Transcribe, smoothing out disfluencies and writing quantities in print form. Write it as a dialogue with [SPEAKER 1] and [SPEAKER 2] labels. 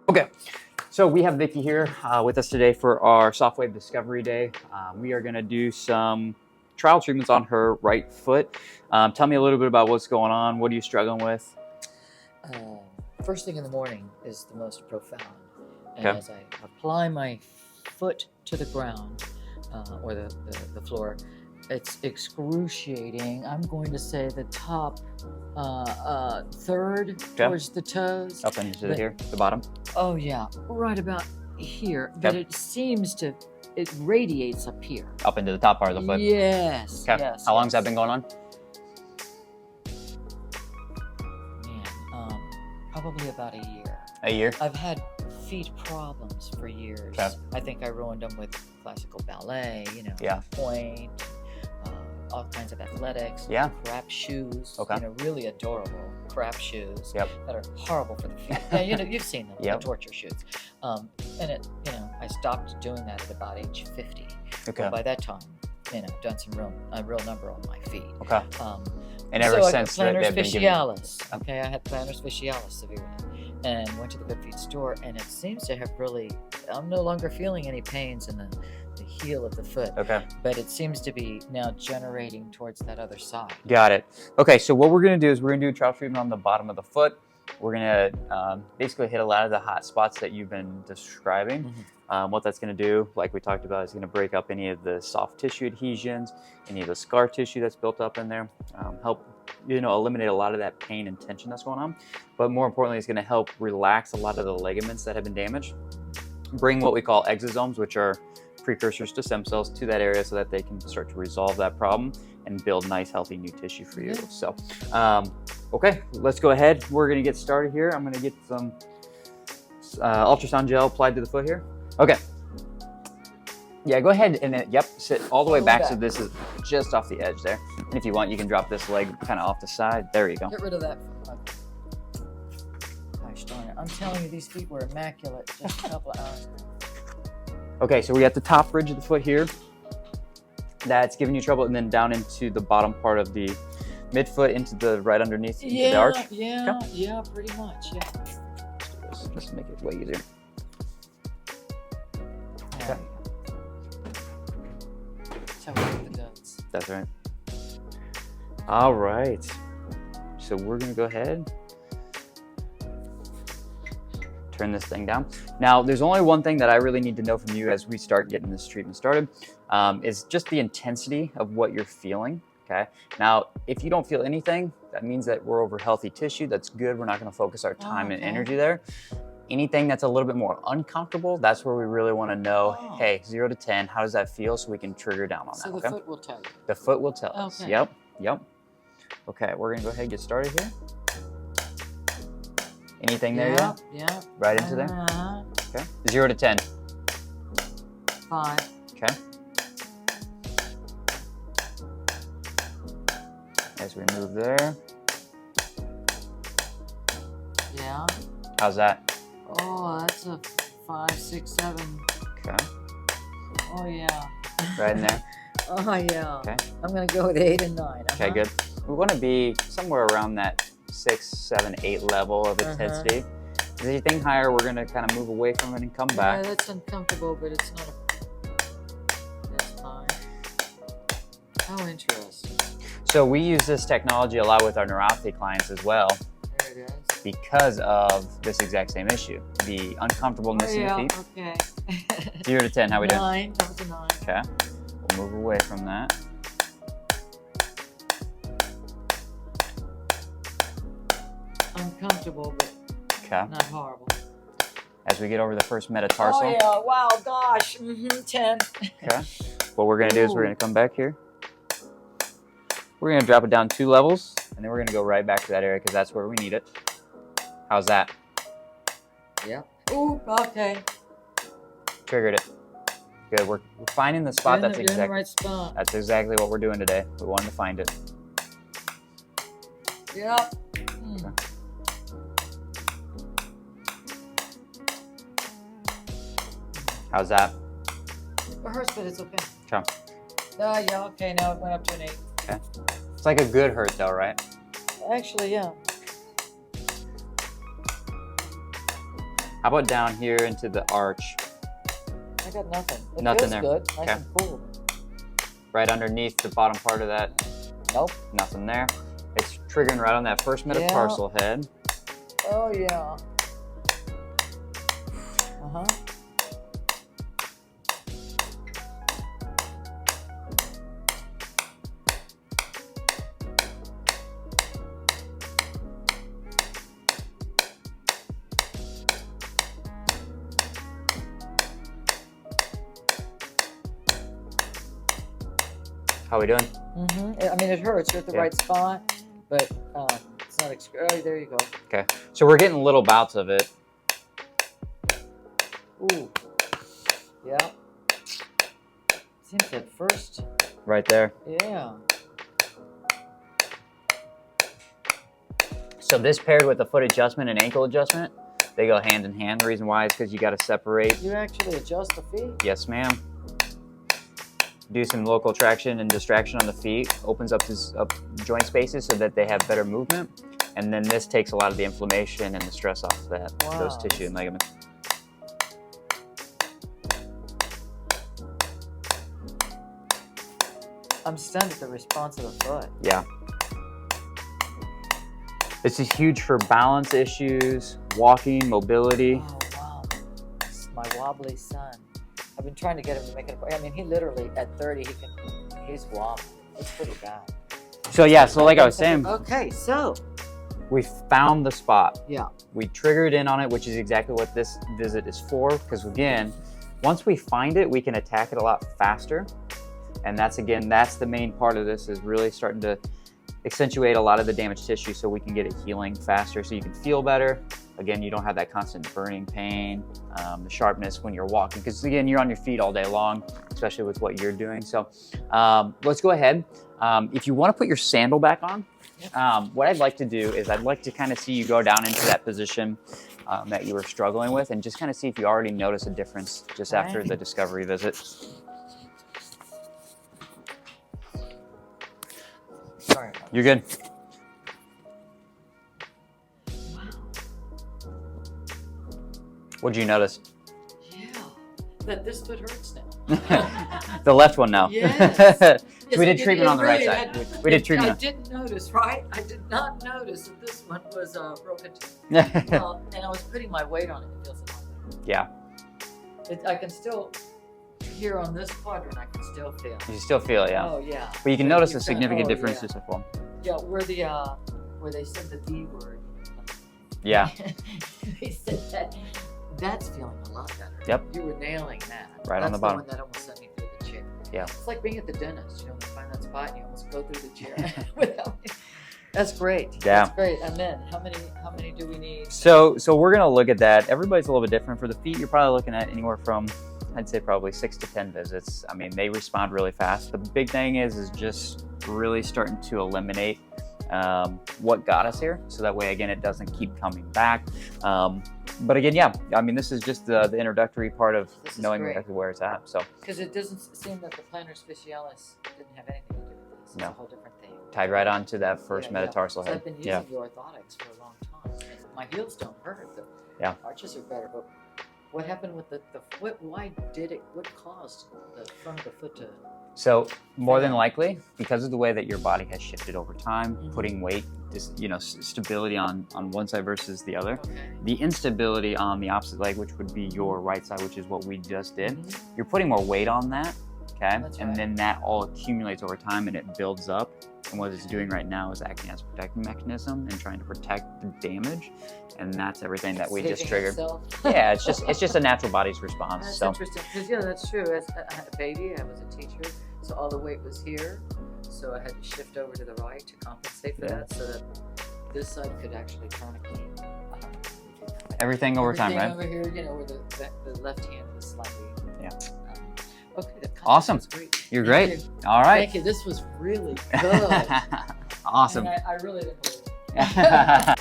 [SPEAKER 1] Okay, so we have Vicky here with us today for our SoftWave Discovery Day. We are going to do some trial treatments on her right foot. Tell me a little bit about what's going on. What are you struggling with?
[SPEAKER 2] First thing in the morning is the most profound. And
[SPEAKER 1] Okay.
[SPEAKER 2] as I apply my foot to the ground or the floor, it's excruciating. I'm going to say the top third towards the toes.
[SPEAKER 1] Up into here, the bottom?
[SPEAKER 2] Oh yeah, right about here. But it seems to, it radiates up here.
[SPEAKER 1] Up into the top part of the foot?
[SPEAKER 2] Yes,
[SPEAKER 1] okay.
[SPEAKER 2] Yes.
[SPEAKER 1] How long has that been going on?
[SPEAKER 2] Man, probably about a year.
[SPEAKER 1] A year?
[SPEAKER 2] I've had feet problems for years.
[SPEAKER 1] Okay.
[SPEAKER 2] I think I ruined them with classical ballet, point, all kinds of athletics, crap shoes, really adorable crap shoes that are horrible for the feet. Yeah, you've seen them, the torture shoes. And I stopped doing that at about age 50. Okay. Well, by that time, done some a real number on my feet. Okay.
[SPEAKER 1] And ever since
[SPEAKER 2] plantar fasciitis. Okay, I had plantar fasciitis severely. And went to the Good Feet store, and it seems to have really, I'm no longer feeling any pains in the heel of the foot. Okay. But it seems to be now generating towards that other side.
[SPEAKER 1] Got it. Okay, so what we're going to do is we're going to do a trial treatment on the bottom of the foot. We're going to basically hit a lot of the hot spots that you've been describing. Mm-hmm. What that's going to do, like we talked about, is going to break up any of the soft tissue adhesions, any of the scar tissue that's built up in there, help eliminate a lot of that pain and tension that's going on. But more importantly, it's going to help relax a lot of the ligaments that have been damaged, bring what we call exosomes, which are precursors to stem cells, to that area so that they can start to resolve that problem and build nice, healthy new tissue for you. So, okay, let's go ahead. We're going to get started here. I'm going to get some ultrasound gel applied to the foot here. Okay. Yeah, go ahead and sit all the way back so this is just off the edge there. And if you want, you can drop this leg kind of off the side. There you go.
[SPEAKER 2] Get rid of that. Gosh darn it. I'm telling you, these feet were immaculate just a couple of hours ago.
[SPEAKER 1] Okay, so we got the top ridge of the foot here. That's giving you trouble, and then down into the bottom part of the midfoot, into the right underneath the arch.
[SPEAKER 2] Yeah, pretty much, yeah.
[SPEAKER 1] Let's do this, just to make it way easier. Okay.
[SPEAKER 2] That's how we get the guts.
[SPEAKER 1] That's right. All right. So we're gonna go ahead, turn this thing down. Now, there's only one thing that I really need to know from you as we start getting this treatment started, is just the intensity of what you're feeling, okay? Now, if you don't feel anything, that means that we're over healthy tissue. That's good. We're not gonna focus our time and energy there. Anything that's a little bit more uncomfortable, that's where we really wanna know, hey, 0 to 10, how does that feel, so we can trigger down on that,
[SPEAKER 2] So the foot will tell you.
[SPEAKER 1] The foot will tell us, yep. Okay, we're gonna go ahead and get started here. Anything there yet?
[SPEAKER 2] Yeah.
[SPEAKER 1] Right into there? Okay. 0 to 10.
[SPEAKER 2] 5.
[SPEAKER 1] Okay. As we move there.
[SPEAKER 2] Yeah.
[SPEAKER 1] How's that?
[SPEAKER 2] Oh, that's a 5, 6, 7.
[SPEAKER 1] Okay.
[SPEAKER 2] Oh, yeah.
[SPEAKER 1] Right in there?
[SPEAKER 2] Oh, yeah.
[SPEAKER 1] Okay.
[SPEAKER 2] I'm going to go with 8 and 9.
[SPEAKER 1] Okay, good. We want to be somewhere around that 6, 7, 8 level of intensity. If anything higher, we're going to kind of move away from it and come back.
[SPEAKER 2] Yeah, that's uncomfortable, but it's not that's fine. How interesting.
[SPEAKER 1] So we use this technology a lot with our neuropathy clients as well.
[SPEAKER 2] There it is.
[SPEAKER 1] Because of this exact same issue, the uncomfortableness in the feet.
[SPEAKER 2] Okay.
[SPEAKER 1] 0 to 10, how we doing?
[SPEAKER 2] 9. That was a 9.
[SPEAKER 1] Okay. We'll move away from that.
[SPEAKER 2] Uncomfortable, but not horrible.
[SPEAKER 1] As we get over the first metatarsal.
[SPEAKER 2] Oh yeah! Wow! Gosh! 10.
[SPEAKER 1] Okay. What we're gonna do is we're gonna come back here. We're gonna drop it down 2 levels, and then we're gonna go right back to that area because that's where we need it. How's that?
[SPEAKER 2] Yeah. Ooh. Okay.
[SPEAKER 1] Triggered it. Good. We're finding the spot.
[SPEAKER 2] You're in the right spot.
[SPEAKER 1] That's exactly what we're doing today. We wanted to find it.
[SPEAKER 2] Yep.
[SPEAKER 1] Okay. How's that?
[SPEAKER 2] It hurts, but it's okay.
[SPEAKER 1] Okay.
[SPEAKER 2] Yeah, okay, now it went up to an 8.
[SPEAKER 1] Okay. It's like a good hurt though, right?
[SPEAKER 2] Actually, yeah.
[SPEAKER 1] How about down here into the arch?
[SPEAKER 2] I got nothing. It
[SPEAKER 1] nothing
[SPEAKER 2] feels
[SPEAKER 1] there.
[SPEAKER 2] Good. Nice and cool.
[SPEAKER 1] Right underneath the bottom part of that.
[SPEAKER 2] Nope.
[SPEAKER 1] Nothing there. It's triggering right on that first metatarsal head.
[SPEAKER 2] Oh yeah. Uh-huh.
[SPEAKER 1] How we doing?
[SPEAKER 2] I mean, it hurts. You're at the right spot, but it's not. Oh, there you go.
[SPEAKER 1] Okay. So we're getting little bouts of it.
[SPEAKER 2] Ooh. Yeah. Seems at first.
[SPEAKER 1] Right there.
[SPEAKER 2] Yeah.
[SPEAKER 1] So this paired with the foot adjustment and ankle adjustment, they go hand in hand. The reason why is because you got to separate.
[SPEAKER 2] You actually adjust the feet?
[SPEAKER 1] Yes, ma'am. Do some local traction and distraction on the feet, opens up joint spaces so that they have better movement. And then this takes a lot of the inflammation and the stress off of those tissue and ligaments.
[SPEAKER 2] I'm stunned at the response of the foot.
[SPEAKER 1] Yeah. This is huge for balance issues, walking, mobility.
[SPEAKER 2] Oh, wow. This is my wobbly son. I've been trying to get him to make it. I mean, he literally, at 30, he's wobbly. It's pretty bad.
[SPEAKER 1] So yeah, so like I was saying.
[SPEAKER 2] Okay, so.
[SPEAKER 1] We found the spot.
[SPEAKER 2] Yeah.
[SPEAKER 1] We triggered in on it, which is exactly what this visit is for. Because again, once we find it, we can attack it a lot faster. And that's the main part of this, is really starting to accentuate a lot of the damaged tissue so we can get it healing faster, so you can feel better. Again, you don't have that constant burning pain, the sharpness when you're walking, because again, you're on your feet all day long, especially with what you're doing. So let's go ahead. If you want to put your sandal back on, what I'd like to do is I'd like to kind of see you go down into that position that you were struggling with, and just kind of see if you already notice a difference just after the discovery visit.
[SPEAKER 2] Sorry.
[SPEAKER 1] You're good.
[SPEAKER 2] Wow.
[SPEAKER 1] What'd you notice?
[SPEAKER 2] Yeah, that this foot hurts now.
[SPEAKER 1] The left one now.
[SPEAKER 2] Yes.
[SPEAKER 1] We did treatment on the right side. We did treatment.
[SPEAKER 2] I didn't notice, right? I did not notice that this one was broken. Well, and I was putting my weight on it. It feels a lot better.
[SPEAKER 1] Yeah.
[SPEAKER 2] I can still, here on this quadrant, I can still feel.
[SPEAKER 1] You still feel it, yeah.
[SPEAKER 2] Oh, yeah.
[SPEAKER 1] But you can notice a significant difference just before.
[SPEAKER 2] Yeah, where they said the D word.
[SPEAKER 1] Yeah.
[SPEAKER 2] They said that. That's feeling a lot better.
[SPEAKER 1] Yep.
[SPEAKER 2] You were nailing that.
[SPEAKER 1] Right on the bottom.
[SPEAKER 2] That's the one that almost sent me through the chair.
[SPEAKER 1] Yeah.
[SPEAKER 2] It's like being at the dentist. You know, when you find that spot and you almost go through the chair without me. That's great.
[SPEAKER 1] Yeah.
[SPEAKER 2] That's great. And then how many do we need?
[SPEAKER 1] So we're gonna look at that. Everybody's a little bit different. For the feet, you're probably looking at anywhere from, I'd say probably 6 to 10 visits. I mean, they respond really fast. The big thing is just really starting to eliminate what got us here, so that way again it doesn't keep coming back. But again, yeah, I mean, this is just the introductory part of knowing exactly where it's at. So
[SPEAKER 2] because it doesn't seem that the plantar specialis didn't have anything to do with this. It's a whole different thing.
[SPEAKER 1] Tied right onto that first metatarsal head.
[SPEAKER 2] I've been using the orthotics for a long time. And my heels don't hurt. The arches are better. But what happened with the foot? Why did it? What caused the front of the foot to?
[SPEAKER 1] So more than likely, because of the way that your body has shifted over time, putting weight, stability on one side versus the other, the instability on the opposite leg, which would be your right side, which is what we just did, you're putting more weight on that, okay? And then that all accumulates over time and it builds up. And what it's doing right now is acting as a protective mechanism and trying to protect the damage. And that's everything that we just triggered. Yeah, it's just a natural body's response.
[SPEAKER 2] That's interesting, because that's true. As I had a baby, I was a teacher, so all the weight was here. So I had to shift over to the right to compensate for that, so that this side could actually tourniquet.
[SPEAKER 1] Everything over time, right?
[SPEAKER 2] Over here, where the left hand was slightly. Yeah. Okay.
[SPEAKER 1] Awesome.
[SPEAKER 2] Was great.
[SPEAKER 1] You're great. All right.
[SPEAKER 2] Thank you. This was really good.
[SPEAKER 1] Awesome.
[SPEAKER 2] And I really didn't believe it.